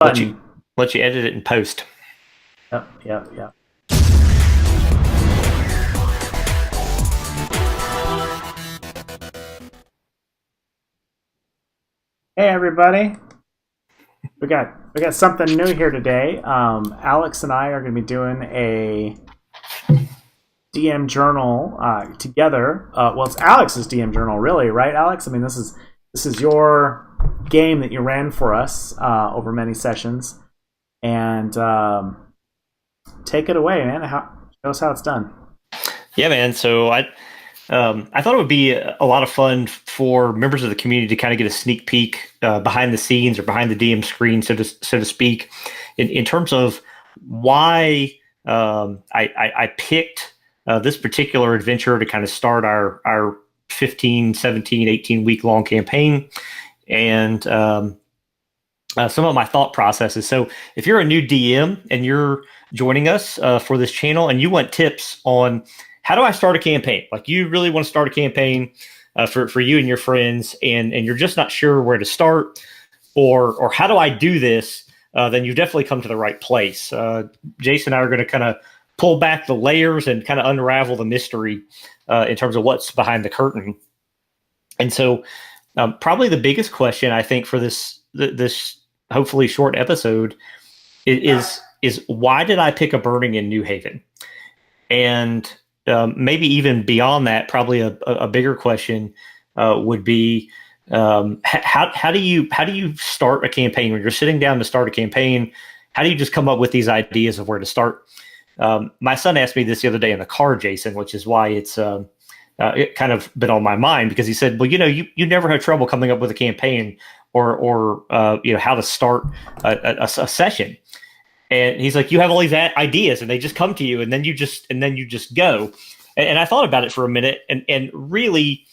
button. Let you edit it in post. Yep. Hey everybody, we got something new here today. Alex and I are going to be doing a DM journal together. Well, it's Alex's DM journal, really, right, Alex? I mean, this is your game that you ran for us over many sessions, and take it away, man. Show us how it's done. Yeah, man. So I thought it would be a lot of fun for members of the community to kind of get a sneak peek behind the scenes or behind the DM screen, so to speak, in terms of why I picked this particular adventure to kind of start our 15, 17, 18 week long campaign, and some of my thought processes. So if you're a new DM and you're joining us for this channel and you want tips on how do I start a campaign? Like, you really want to start a campaign for you and your friends, and you're just not sure where to start, or how do I do this? Then you've definitely come to the right place. Jason and I are going to kind of pull back the layers and kind of unravel the mystery in terms of what's behind the curtain. And so, probably the biggest question I think for this hopefully short episode is why did I pick a burning in New Haven? And maybe even beyond that, probably a bigger question would be how do you start a campaign when you're sitting down to start a campaign? How do you just come up with these ideas of where to start? My son asked me this the other day in the car, Jason, which is why it's it kind of been on my mind, because he said, well, you never had trouble coming up with a campaign or how to start a session. And he's like, you have all these ideas and they just come to you, and then you just go. And I thought about it for a minute, and really,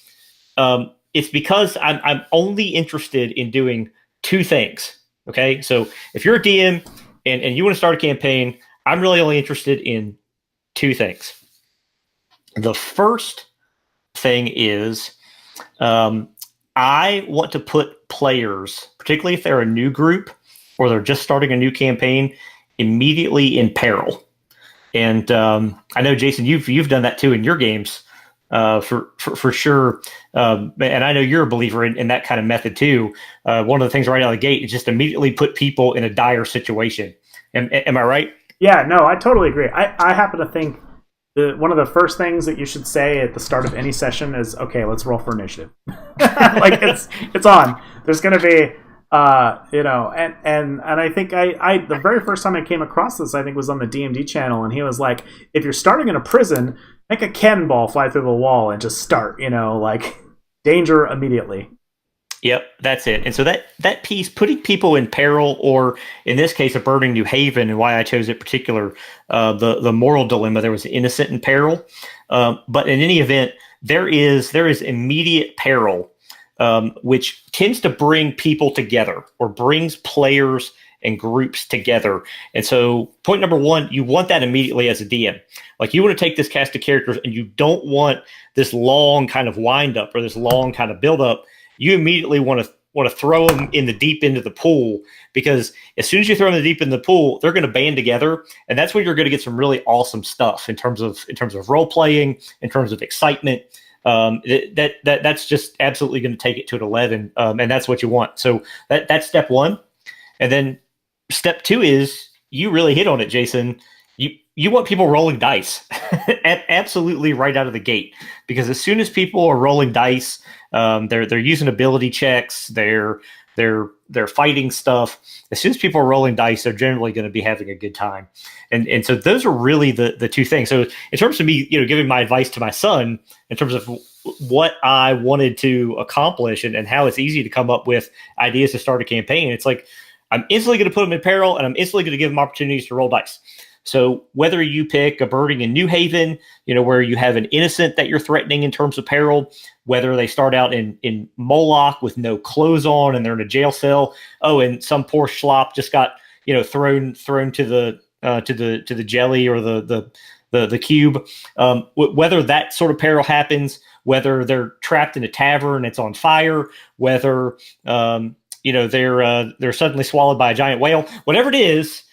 it's because I'm only interested in doing two things. Okay, so if you're a DM and you want to start a campaign, I'm really only interested in two things. The first thing is, I want to put players, particularly if they're a new group or they're just starting a new campaign, immediately in peril. And I know, Jason, you've done that too in your games, for sure. And I know you're a believer in that kind of method too. One of the things right out of the gate is just immediately put people in a dire situation. Am I right? Yeah, no, I totally agree. I happen to think one of the first things that you should say at the start of any session is, okay, let's roll for initiative. Like, it's on. There's going to be and I think I the very first time I came across this, I think, was on the DMD channel, and he was like, if you're starting in a prison, make a cannonball fly through the wall and just start, like, danger immediately. Yep, that's it. And so that piece, putting people in peril, or in this case, a burning New Haven, and why I chose it particular, the moral dilemma, there was innocent in peril. But in any event, there is immediate peril, which tends to bring people together, or brings players and groups together. And so point number one, you want that immediately as a DM. Like, you want to take this cast of characters and you don't want this long kind of wind up or this long kind of build up. You immediately want to throw them in the deep end of the pool, because as soon as you throw them in the deep end of the pool, they're going to band together, and that's when you're going to get some really awesome stuff in terms of role playing, in terms of excitement. That's just absolutely going to take it to an 11, and that's what you want. So that's step one. And then step two is, you really hit on it, Jason. You want people rolling dice absolutely right out of the gate, because as soon as people are rolling dice, they're using ability checks, they're fighting stuff. As soon as people are rolling dice, they're generally going to be having a good time. And so those are really the two things. So in terms of me, giving my advice to my son in terms of what I wanted to accomplish and how it's easy to come up with ideas to start a campaign, it's like, I'm instantly going to put them in peril, and I'm instantly going to give them opportunities to roll dice. So whether you pick a burning in New Haven, where you have an innocent that you're threatening in terms of peril, whether they start out in Moloch with no clothes on and they're in a jail cell, and some poor schlop just got thrown to the jelly or the cube, whether that sort of peril happens, whether they're trapped in a tavern, it's on fire, whether they're suddenly swallowed by a giant whale. Whatever it is,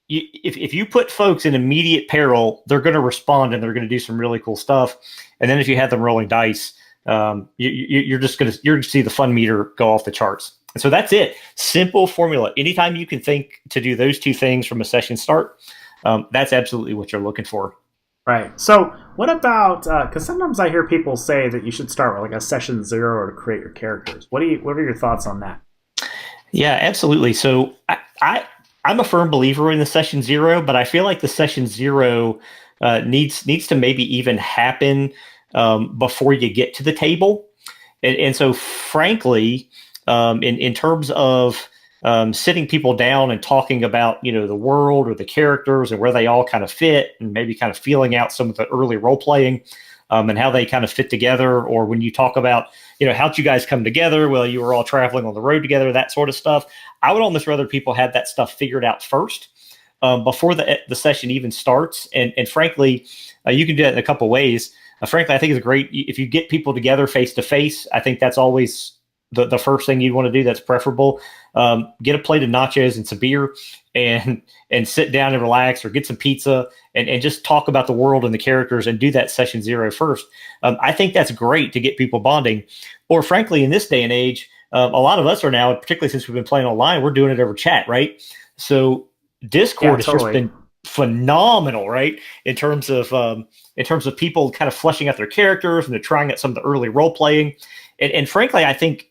if you put folks in immediate peril, they're going to respond and they're going to do some really cool stuff. And then if you have them rolling dice, you're going to see the fun meter go off the charts. And so that's it. Simple formula. Anytime you can think to do those two things from a session start, that's absolutely what you're looking for. Right. So what about, because sometimes I hear people say that you should start with like a session 0 to create your characters. What are your thoughts on that? Yeah, absolutely. So I'm a firm believer in the session 0, but I feel like the session 0 needs to maybe even happen before you get to the table. And so frankly, in terms of sitting people down and talking about, the world or the characters and where they all kind of fit, and maybe kind of feeling out some of the early role playing and how they kind of fit together. Or when you talk about, how'd you guys come together? Well, you were all traveling on the road together, that sort of stuff. I would almost rather people have that stuff figured out first before the session even starts. And frankly, you can do it in a couple ways. Frankly, I think it's great if you get people together face to face. I think that's always the first thing you'd want to do. That's preferable. Get a plate of nachos and some beer and sit down and relax, or get some pizza and just talk about the world and the characters and do that session 0 first. I think that's great to get people bonding. Or frankly, in this day and age, a lot of us are now, particularly since we've been playing online, we're doing it over chat, right? So Discord has just been phenomenal, right? In terms of people kind of fleshing out their characters, and they're trying out some of the early role playing. And frankly, I think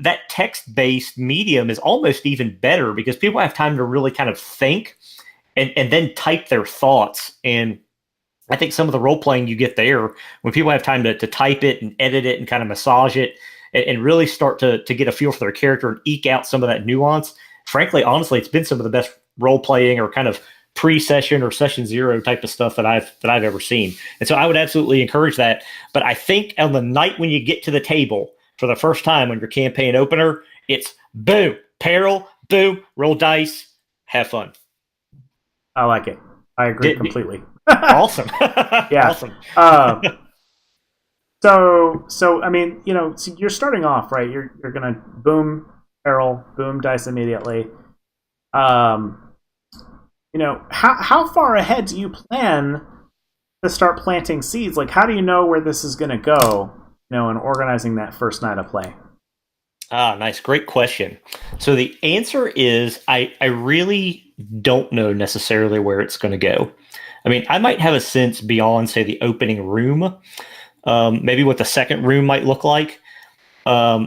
that text-based medium is almost even better because people have time to really kind of think and then type their thoughts. And I think some of the role-playing you get there, when people have time to type it and edit it and kind of massage it and really start to get a feel for their character and eke out some of that nuance, frankly, honestly, it's been some of the best role-playing or kind of pre-session or session 0 type of stuff that I've ever seen. And so I would absolutely encourage that. But I think on the night when you get to the table for the first time on your campaign opener, it's boom, peril, boom, roll dice, have fun. I like it. I agree completely. Awesome. Yeah. Awesome. So I mean, so you're starting off, right? You're gonna boom, peril, boom, dice immediately. How far ahead do you plan to start planting seeds? Like, how do you know where this is gonna go? And organizing that first night of play. Nice. Great question. So the answer is I really don't know necessarily where it's going to go. I mean, I might have a sense beyond, say, the opening room, maybe what the second room might look like,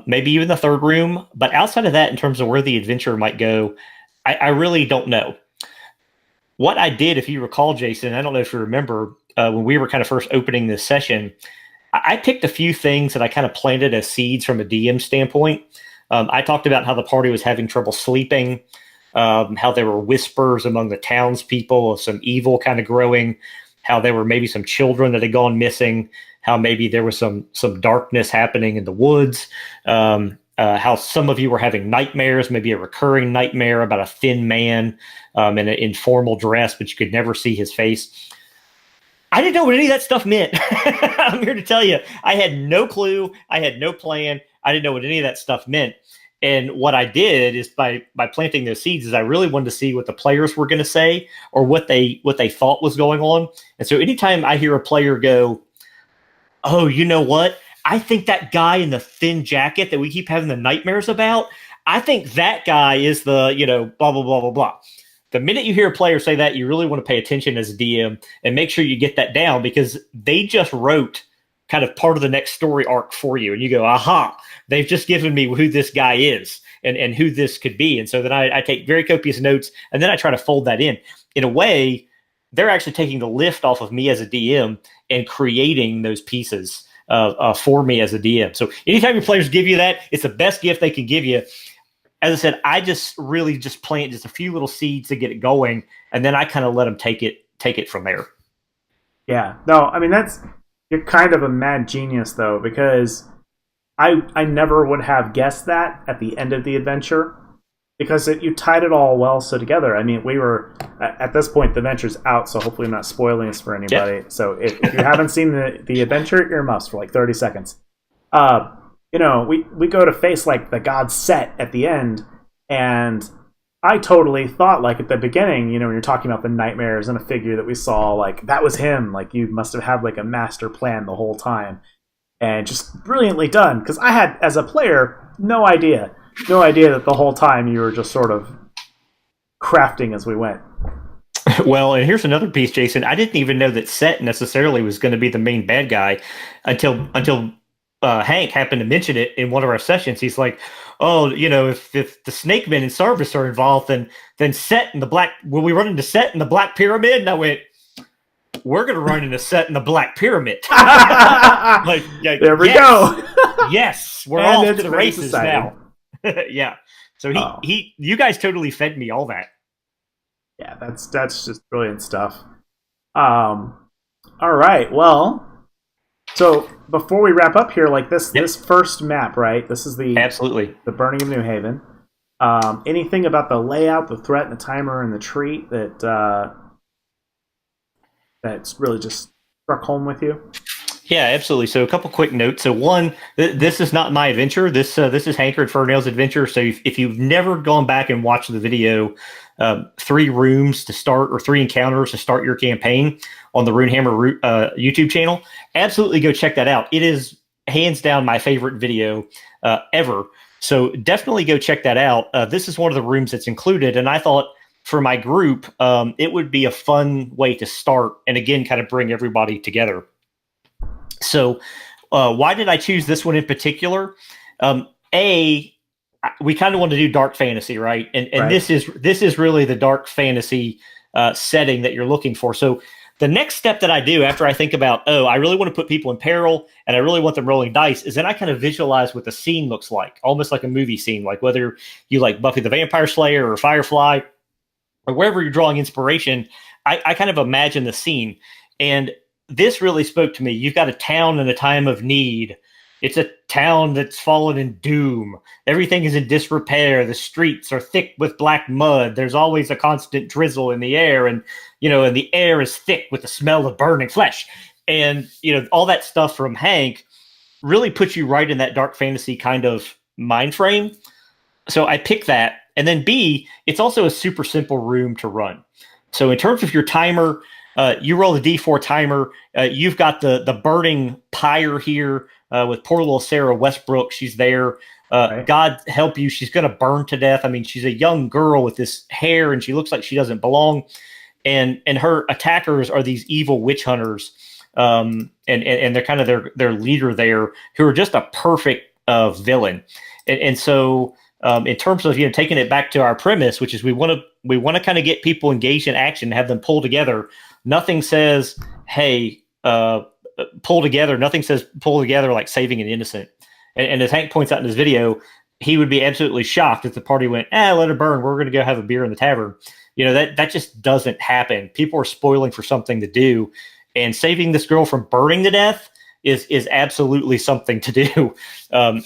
maybe even the third room. But outside of that, in terms of where the adventure might go, I really don't know. What I did, if you recall, Jason, I don't know if you remember, when we were kind of first opening this session, I picked a few things that I kind of planted as seeds from a DM standpoint. I talked about how the party was having trouble sleeping, how there were whispers among the townspeople of some evil kind of growing, how there were maybe some children that had gone missing, how maybe there was some darkness happening in the woods, how some of you were having nightmares, maybe a recurring nightmare about a thin man in an informal dress, but you could never see his face. I didn't know what any of that stuff meant. I'm here to tell you, I had no clue. I had no plan. I didn't know what any of that stuff meant. And what I did is by planting those seeds is I really wanted to see what the players were going to say or what they thought was going on. And so anytime I hear a player go, oh, you know what? I think that guy in the thin jacket that we keep having the nightmares about, I think that guy is the, blah, blah, blah, blah, blah. The minute you hear a player say that, you really want to pay attention as a DM and make sure you get that down because they just wrote kind of part of the next story arc for you. And you go, aha, they've just given me who this guy is and who this could be. And so then I take very copious notes and then I try to fold that in. In a way, they're actually taking the lift off of me as a DM and creating those pieces for me as a DM. So anytime your players give you that, it's the best gift they can give you. As I said, I just really just plant just a few little seeds to get it going, and then I kind of let them take it from there. Yeah. No, I mean, you're kind of a mad genius, though, because I never would have guessed that at the end of the adventure, because you tied it all well so together. I mean, we were, at this point, the adventure's out, so hopefully I'm not spoiling this for anybody. Yep. So if you haven't seen the adventure, earmuffs for like 30 seconds. We go to face like the god Set at the end, And I totally thought, like, at the beginning, when you're talking about the nightmares and a figure that we saw, like, that was him. Like, you must have had, like, a master plan the whole time. And just brilliantly done. Because I had, as a player, no idea. No idea that the whole time you were just sort of crafting as we went. Well, and here's another piece, Jason. I didn't even know that Set necessarily was going to be the main bad guy until Hank happened to mention it in one of our sessions. He's like, "Oh, if the Snake Men and Sarvis are involved, then Set and the Black will we run into Set and the Black Pyramid?" And I went, "We're going to run into Set and the Black Pyramid." Like, there we go. Yes, we're off to the races now. Yeah. So you guys totally fed me all that. Yeah, that's just brilliant stuff. All right, well, so before we wrap up here, like this first map, right? This is absolutely the Burning of New Haven. Anything about the layout, the threat, and the timer, and the treat that's really just struck home with you? Yeah, absolutely. So a couple quick notes. So one, this is not my adventure. This is Hanker and Fernale's adventure. So if you've never gone back and watched the video, 3 rooms to start, or 3 encounters to start your campaign on the Runehammer YouTube channel, absolutely go check that out. It is hands down my favorite video ever. So definitely go check that out. This is one of the rooms that's included, and I thought for my group, it would be a fun way to start, and again, kind of bring everybody together. So why did I choose this one in particular? We kind of want to do dark fantasy, right? And right. This is really the dark fantasy setting that you're looking for. So the next step that I do after I think about, I really want to put people in peril and I really want them rolling dice, is then I kind of visualize what the scene looks like, almost like a movie scene, like whether you like Buffy the Vampire Slayer or Firefly or wherever you're drawing inspiration. I kind of imagine the scene, and this really spoke to me. You've got a town in a time of need. It's a town that's fallen in doom. Everything is in disrepair. The streets are thick with black mud. There's always a constant drizzle in the air, and and the air is thick with the smell of burning flesh. And all that stuff from Hank really puts you right in that dark fantasy kind of mind frame. So I picked that. And then B, it's also a super simple room to run. So in terms of your timer, you roll the D4 timer. You've got the burning pyre here with poor little Sarah Westbrook. She's there. Right. God help you. She's going to burn to death. I mean, she's a young girl with this hair, and she looks like she doesn't belong. And her attackers are these evil witch hunters. And they're kind of their leader there, who are just a perfect villain. And so in terms of taking it back to our premise, which is we want to kind of get people engaged in action, have them pull together. Nothing says, hey, pull together. Nothing says pull together like saving an innocent. And as Hank points out in his video, he would be absolutely shocked if the party went, let her burn. We're going to go have a beer in the tavern. That just doesn't happen. People are spoiling for something to do. And saving this girl from burning to death is absolutely something to do.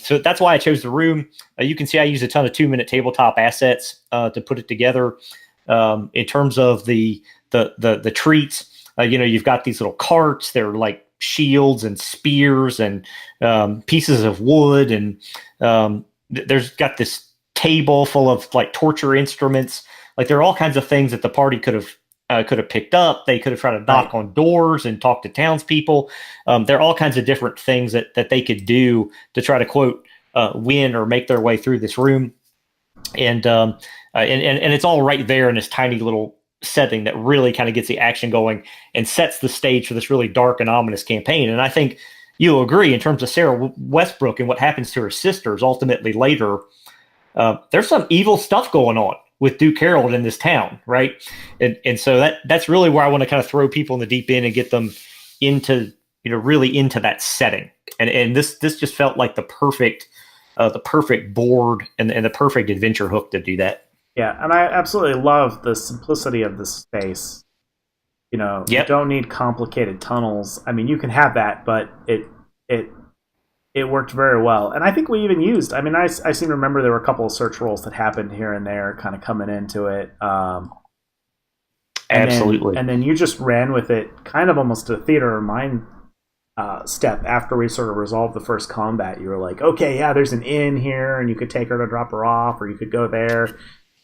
So that's why I chose the room. You can see I use a ton of 2-minute tabletop assets to put it together. In terms of the treats, you've got these little carts. They're like shields and spears and pieces of wood, and there's got this table full of like torture instruments. Like there are all kinds of things that the party could have picked up. They could have tried to knock on doors and talk to townspeople. There are all kinds of different things that they could do to try to quote win or make their way through this room. And it's all right there in this tiny little setting that really kind of gets the action going and sets the stage for this really dark and ominous campaign. And I think you'll agree in terms of Sarah Westbrook and what happens to her sisters ultimately later. There's some evil stuff going on with Duke Harold in this town, right? And so that's really where I want to kind of throw people in the deep end and get them into really into that setting. And this just felt like the perfect board and the perfect adventure hook to do that. Yeah, and I absolutely love the simplicity of the space. You don't need complicated tunnels. I mean, you can have that, but it worked very well. And I think we even used, I seem to remember there were a couple of search rolls that happened here and there kind of coming into it. Absolutely. And then you just ran with it kind of almost a theater of mind step after we sort of resolved the first combat. You were like, okay, yeah, there's an inn here, and you could take her to drop her off, or you could go there.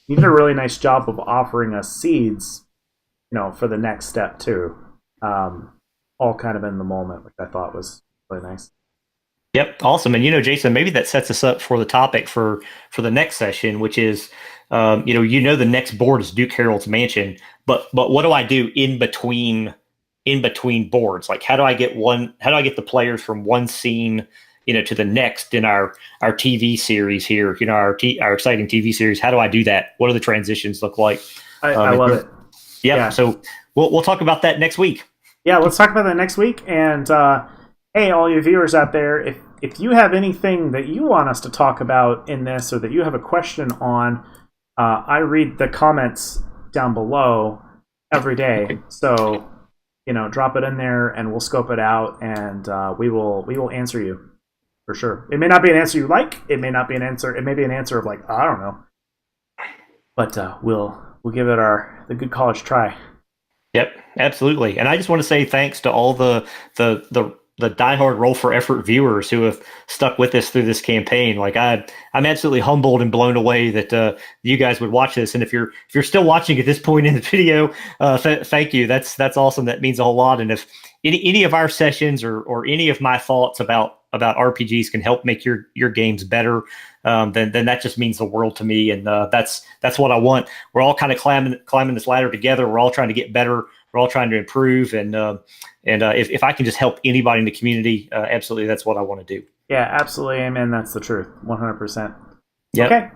You did a really nice job of offering us seeds, for the next step too. All kind of in the moment, which I thought was really nice. Yep, awesome. And Jason, maybe that sets us up for the topic for the next session, which is, the next board is Duke Harold's Mansion, but what do I do in between boards? Like, how do I get the players from one scene, to the next in our TV series here, our exciting TV series? How do I do that? What do the transitions look like? I love it. Yep. Yeah. So we'll talk about that next week. Yeah, let's talk about that next week. And hey, all you viewers out there, if you have anything that you want us to talk about in this, or that you have a question on, I read the comments down below every day. So, drop it in there, and we'll scope it out, and we will answer you for sure. It may not be an answer you like. It may not be an answer. It may be an answer of like, I don't know. But we'll give it the good college try. Yep, absolutely. And I just want to say thanks to all the diehard Roll for Effort viewers who have stuck with us through this campaign. Like, I'm absolutely humbled and blown away that you guys would watch this. And if you're still watching at this point in the video, thank you. That's awesome. That means a whole lot. And if any of our sessions or any of my thoughts about RPGs can help make your games better, then that just means the world to me. And that's what I want. We're all kind of climbing this ladder together. We're all trying to get better. We're all trying to improve. And if I can just help anybody in the community, absolutely, that's what I want to do. Yeah, absolutely. Amen. That's the truth. 100%. Yep. Okay.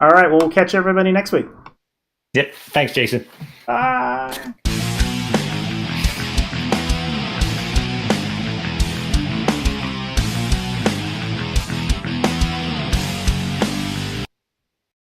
All right. Well, we'll catch everybody next week. Yep. Thanks, Jason. Bye.